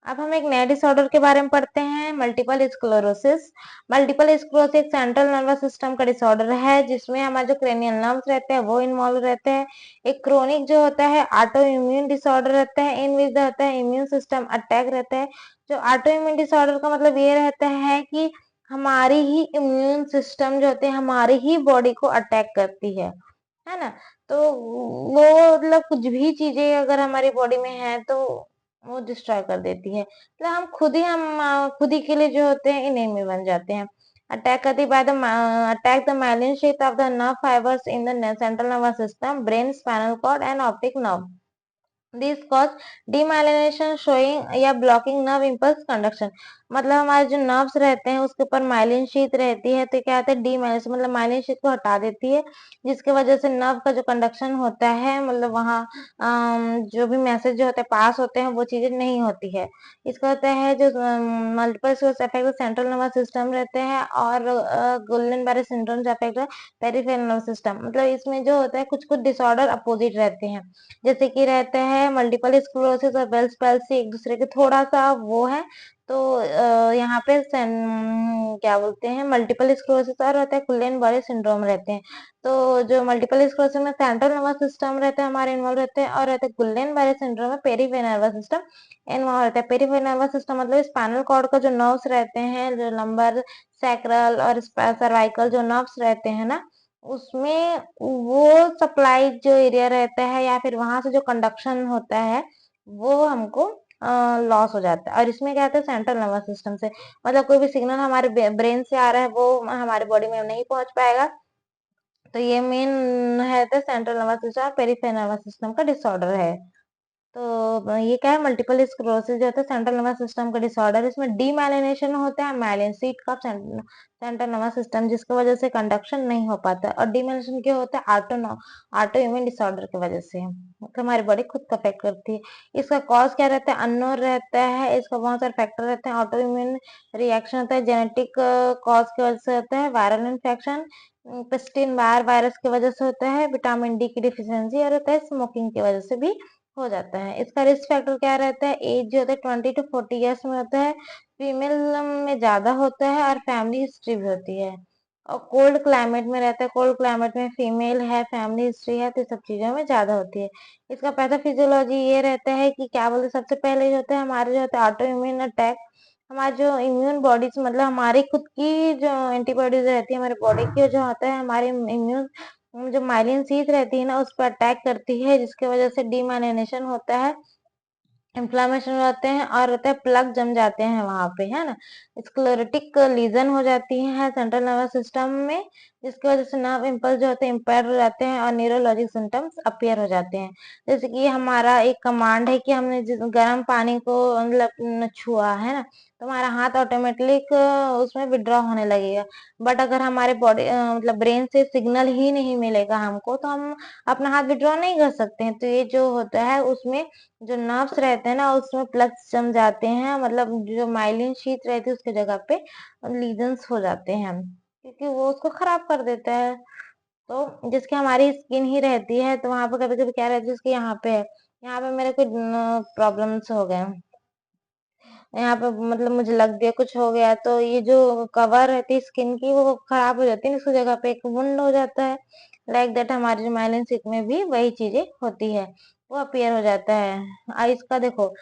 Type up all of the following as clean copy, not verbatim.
अब हम एक नए डिसऑर्डर के बारे में पढ़ते हैं, मल्टीपल स्क्लेरोसिस। मल्टीपल स्क्लेरोसिस एक सेंट्रल नर्वस सिस्टम का डिसऑर्डर है जिसमें हमारे जो क्रेनियल नर्व्स रहते हैं वो इन्वॉल्व रहते हैं। एक क्रोनिक जो होता है ऑटो इम्यून डिसऑर्डर रहता है, इन विच होता है इम्यून सिस्टम अटैक रहता है। जो ऑटो इम्यून डिसऑर्डर का मतलब ये रहता है कि हमारी ही इम्यून सिस्टम जो होते हैं हमारी ही बॉडी को अटैक करती है ना। तो वो मतलब कुछ भी चीजें अगर हमारी बॉडी में है तो वो डिस्ट्रॉय कर देती है, मतलब खुद ही के लिए जो होते हैं इनेमी बन जाते हैं। अटैक करती by the attack the myelin sheath of the nerve fibres in the central nervous system, brain, spinal cord and optic nerve. This cause demyelination showing या ब्लॉकिंग नर्व इम्पल्स कंडक्शन। मतलब हमारे जो nerves रहते हैं उसके ऊपर myelin sheath रहती है तो क्या होता है डीमाइलिनेशन, मतलब माइलिन शीथ को हटा देती है जिसकी वजह से नर्व का जो कंडक्शन होता है मतलब वहाँ जो भी मैसेज जो होते हैं पास होते हैं वो चीजें नहीं होती है। इसका होता है जो multiple sclerosis affect central nervous system रहते हैं और Guillain Barre syndrome affect peripheral nervous system. मतलब इसमें जो होता है कुछ कुछ डिसऑर्डर अपोजिट रहते हैं, जैसे कि रहता है मल्टीपल स्क्लेरोसिस और बेल्स पैल्सी एक दूसरे के थोड़ा सा वो है। तो यहाँ पे क्या बोलते हैं मल्टीपल स्क्लेरोसिस और रहता है गुइलेन बॉरे सिंड्रोम रहते हैं। तो जो मल्टीपल स्क्लेरोसिस में सेंट्रल नर्वस सिस्टम रहता है हमारे इन्वॉल्व रहते हैं और रहता है गुइलेन बॉरे सिंड्रोम में पेरिफेरल नर्वस सिस्टम इन्वॉल्व रहता है। पेरिफेरल नर्वस सिस्टम मतलब स्पाइनल कॉर्ड का जो नर्व्स रहते हैं, जो लंबर, सैक्रल और सर्वाइकल जो नर्व्स रहते हैं ना, उसमें वो सप्लाई जो एरिया रहता है या फिर वहां से जो कंडक्शन होता है वो हमको लॉस हो जाता है। और इसमें क्या होता है सेंट्रल नर्वस सिस्टम से, मतलब कोई भी सिग्नल हमारे ब्रेन से आ रहा है वो हमारे बॉडी में नहीं पहुंच पाएगा। तो ये मेन है तो सेंट्रल नर्वस सिस्टम और पेरिफेरल नर्वस सिस्टम का डिसऑर्डर है। तो ये क्या है मल्टीपल स्क्लेरोसिस जो होता है सेंट्रल नर्वस सिस्टम का डिसऑर्डर, इसमें डीमाइलिनेशन होता है माइलिन शीथ का सेंट्रल नर्वस सिस्टम जिसकी वजह से कंडक्शन नहीं हो पाता है। और डीमाइलिनेशन क्या होता है ऑटो इम्यून डिसऑर्डर की वजह से, तो हमारी बॉडी खुद को अफेक्ट करती है। इसका कॉज क्या रहता है अननोन रहता है, इसका बहुत सारे फैक्टर रहते हैं। ऑटो इम्यून रिएक्शन होता है जेनेटिक कॉज की वजह से होता है, वायरल इन्फेक्शन पेस्टिन बार वायरस की वजह से होता है, विटामिन डी की डिफिशियंसी और होता है स्मोकिंग की वजह से भी हो जाता है। इसका रिस्क फैक्टर क्या रहता है, एज जो होता है 20 to 40 ईयर्स में होता है, फीमेल में ज्यादा होता है और फैमिली हिस्ट्री भी होती है। और कोल्ड क्लाइमेट में रहता है, कोल्ड क्लाइमेट में फीमेल है, फैमिली हिस्ट्री है, तो सब चीजों में ज्यादा होती है। इसका पैथोफिजियोलॉजी ये रहता है कि क्या बोलते सबसे पहले जो होता है हमारे जो होता है ऑटो इम्यून अटैक, हमारी जो इम्यून बॉडीज मतलब हमारी खुद की जो एंटीबॉडीज रहती है हमारे बॉडी की, जो होता है हमारे इम्यून जो माइलिन शीथ रहती है ना उस पर अटैक करती है जिसकी वजह से डीमाइलिनेशन होता है, इन्फ्लामेशन रहते हैं और रहता है प्लग जम जाते हैं वहां पे, है ना। स्क्लेरोटिक लीजन हो जाती है सेंट्रल नर्वस सिस्टम में जिसकी वजह से नर्व इम्पल्स जो होते हैं इम्पेयर हो जाते हैं और न्यूरोलॉजिक सिम्टम्स अपीयर हो जाते हैं। जैसे कि हमारा एक कमांड है कि हमने जिस गर्म पानी को मतलब छुआ है ना तो हमारा हाथ ऑटोमेटिक उसमें विड्रॉ होने लगेगा। बट अगर हमारे बॉडी मतलब ब्रेन से सिग्नल ही नहीं मिलेगा हमको तो हम अपना हाथ विड्रॉ नहीं कर सकते हैं। तो ये जो होता है उसमें जो नर्व्स रहते हैं ना उसमें प्लग्स जम जाते हैं, मतलब जो माइलिन शीथ रहती है उसके जगह पे लीजन्स हो जाते हैं क्योंकि वो उसको खराब कर देता है। तो जिसकी हमारी स्किन ही रहती है तो वहां पे कभी कभी क्या रहता है जिसकी यहाँ पे है, यहाँ पे मेरे को प्रॉब्लम्स हो गए, यहाँ पे मतलब मुझे लग गया कुछ हो गया तो ये जो कवर रहती है स्किन की वो खराब हो जाती है, उसकी जगह पे एक वुंड हो जाता है। लाइक दैट हमारी जो माइलिन सिक में भी वही चीजें होती है, वो अपीयर हो जाता है। इसका देखो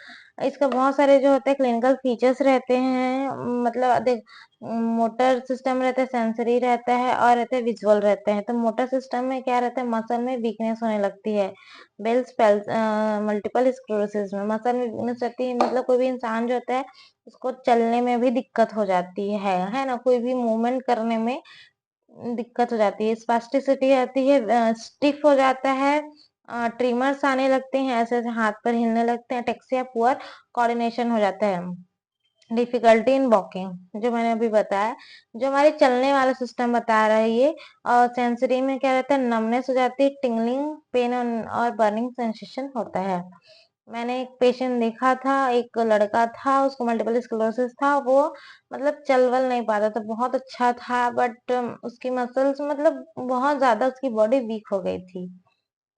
इसका बहुत सारे जो होते हैं क्लिनिकल फीचर्स रहते हैं, मतलब देख मोटर सिस्टम रहता है, सेंसरी रहता है और रहता है विजुअल रहते हैं। तो मोटर सिस्टम में क्या रहता है मसल में वीकनेस होने लगती है, बेल्स पेल्स मल्टीपल स्क्लेरोसिस में मसल में वीकनेस रहती है, मतलब कोई भी इंसान जो होता है उसको चलने में भी दिक्कत हो जाती है ना, कोई भी मूवमेंट करने में दिक्कत हो जाती है, स्पास्टिसिटी आती है, स्टिफ हो जाता है, ट्रिमर्स आने लगते हैं, ऐसे ऐसे हाथ पर हिलने लगते हैं, टेक्सिया पुअर कोऑर्डिनेशन हो जाता है, डिफिकल्टी इन वॉकिंग जो मैंने अभी बताया, जो हमारे चलने वाला सिस्टम बता रहा है ये। और सेंसरी में क्या रहता है नमनेस हो जाती है, टिंगलिंग पेन और बर्निंग सेंसेशन होता है। मैंने एक पेशेंट देखा था, एक लड़का था उसको मल्टीपल स्क्लेरोसिस था, वो मतलब चल वल नहीं पाता था, बहुत अच्छा था बट उसकी मसल्स मतलब बहुत ज्यादा उसकी बॉडी वीक हो गई थी।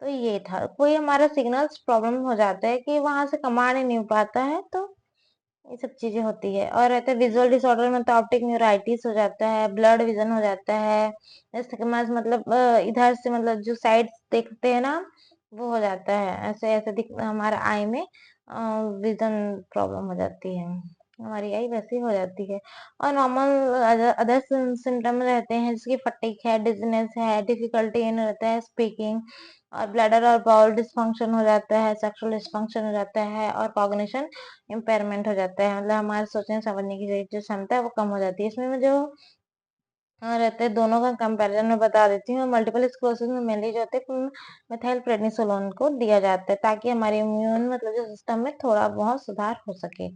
तो ये था कोई हमारा सिग्नल्स प्रॉब्लम हो जाता है कि वहां से कमांड ही नहीं पाता है तो ये सब चीजें होती है। और रहता है विजुअल डिसऑर्डर में तो ऑप्टिक न्यूराइटिस हो जाता है, ब्लड विजन हो जाता है, इसके मतलब इधर से मतलब जो साइड देखते हैं ना, वो हो जाता है, ऐसे ऐसे दिख हमारा आई में विजन प्रॉब्लम हो जाती है, हमारी आई वैसी हो जाती है। और नॉर्मल अदर सिम्टम रहते हैं, जैसे फटीग है, डिजीनेस है, डिफिकल्टी इन रहता है स्पीकिंग, और ब्लैडर और बाउल डिस्फंक्शन हो जाता है, सेक्सुअल डिस्फंक्शन हो जाता है, और कॉग्निशन इम्पेयरमेंट हो जाता है, मतलब हमारे सोचने समझने की जो क्षमता है वो कम हो जाती है। इसमें मैं जो रहते हैं दोनों का कंपैरिजन में बता देती हूँ। मल्टीपल स्क्लेरोसिस में मेनली जो होते हैं मिथाइल प्रेडनिसोलोन को दिया जाता है, ताकि हमारे इम्यून मतलब जो सिस्टम में थोड़ा बहुत सुधार हो सके।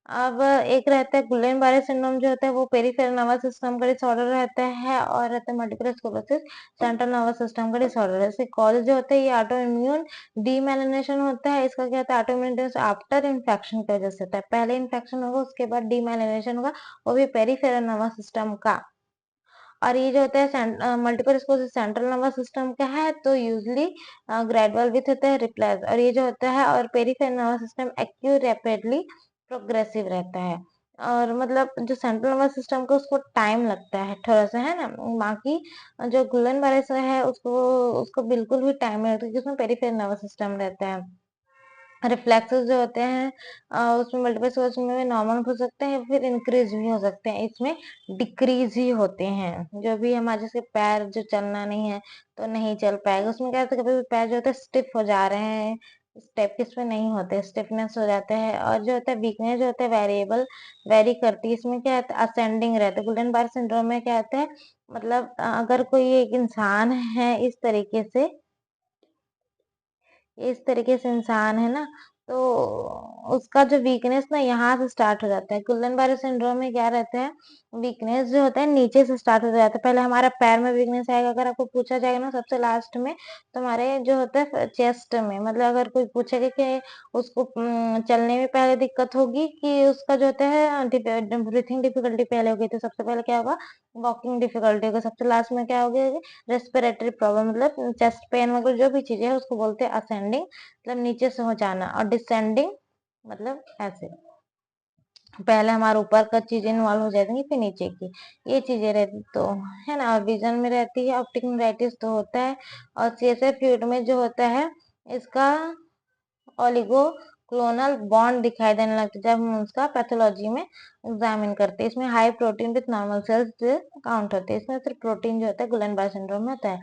अब एक रहता है गुइलेन बारे सिंड्रोम, जो होता है वो पेरिफेरल नर्वस सिस्टम का डिसऑर्डर रहता है, और रहता है multiple sclerosis central nervous system का डिसऑर्डर है। इसके कॉज जो होता है ये ऑटो इम्यून डीमाइलिनेशन होता है। इसका क्या होता है, ऑटो इम्यून आफ्टर इन्फेक्शन की वजह से होता है, पहले इन्फेक्शन होगा उसके बाद डीमाइलिनेशन होगा, वो भी पेरिफेरल नर्वस सिस्टम का। और ये जो होता है multiple sclerosis central nervous system का है, तो यूजली ग्रेजुअल विथ होता है रिप्लेस, और ये जो होता है और peripheral nervous system acute rapidly progressive रहता है। और मतलब जो सेंट्रल नर्वस सिस्टम को उसको टाइम लगता है थोड़ा सा, है ना, बाकी जो गुलन वायरस है उसको उसको बिल्कुल भी टाइम नहीं लगता, क्योंकि उसमें पेरिफेरल नर्वस सिस्टम रहता है। रिफ्लेक्सेस जो होते हैं उसमें मल्टीपल स्क्लेरोसिस में नॉर्मल हो सकते हैं, फिर इंक्रीज भी हो सकते हैं, इसमें डिक्रीज ही होते हैं। जो भी हमारे जैसे पैर जो चलना नहीं है तो नहीं चल पाएगा, उसमें क्या होता है, कभी भी पैर जो होता है स्टिफ हो जा रहे हैं, स्टेप किसमें नहीं होते, स्टिफनेस हो जाता है। और जो होता है वीकनेस जो होता है वेरिएबल वेरी करती है, इसमें क्या होता है असेंडिंग रहता है। गुइलेन बारे सिंड्रोम में क्या होता है, मतलब अगर कोई एक इंसान है इस तरीके से इंसान है ना, तो उसका जो वीकनेस ना यहाँ से स्टार्ट हो जाता है। गुल्लन बारे सिंड्रोम में क्या रहता है, वीकनेस जो होता है नीचे से स्टार्ट हो जाता है। पहले हमारा पैर में वीकनेस आएगा, अगर आपको पूछा जाएगा ना सबसे लास्ट में, तो हमारे जो होता है चेस्ट में, मतलब अगर कोई पूछेगा कि उसको चलने में पहले दिक्कत होगी कि उसका जो होता है ब्रीथिंग डिफिकल्टी पहले होगी, तो सबसे पहले क्या होगा, वॉकिंग डिफिकल्टी होगा। सबसे लास्ट में क्या होगी, रेस्पिरेटरी प्रॉब्लम, मतलब चेस्ट पेन वगैरह जो भी चीजें है उसको बोलते हैं असेंडिंग, मतलब नीचे से हो जाना, और डिसेंडिंग मतलब ऐसे, पहले हमारे ऊपर का चीजें इन्वॉल्व हो जाएंगी फिर नीचे की, ये चीजें रहती तो, है ना। और विजन में रहती है, ऑप्टिक न्यूराइटिस तो होता है। और सीएसएफ फ्लूइड में जो होता है इसका ओलिगो क्लोनल बॉन्ड दिखाई देने लगता है जब हम उसका पैथोलॉजी में एग्जामिन करते हैं। इसमें high protein with normal sales count होते हैं। इसमें सिर्फ प्रोटीन जो होता है गुलन बाय सिंड्रोम में होता है।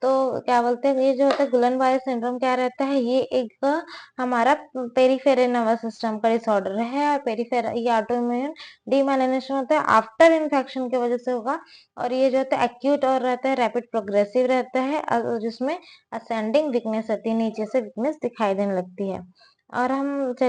तो क्या बोलते हैं, ये जो होता है गुलन बाय सिंड्रोम क्या रहता है, ये एक हमारा पेरिफेरल नर्वस सिस्टम का डिसऑर्डर है। और पेरिफेरल ये ऑटोइम्यून डीमाइलिनेशन होता है आफ्टर इन्फेक्शन की वजह से होगा। और ये जो होता है एक्यूट और रहता है रैपिड प्रोग्रेसिव रहता है, जिसमें असेंडिंग वीकनेस होती है, नीचे से वीकनेस दिखाई देने लगती है। और हम चल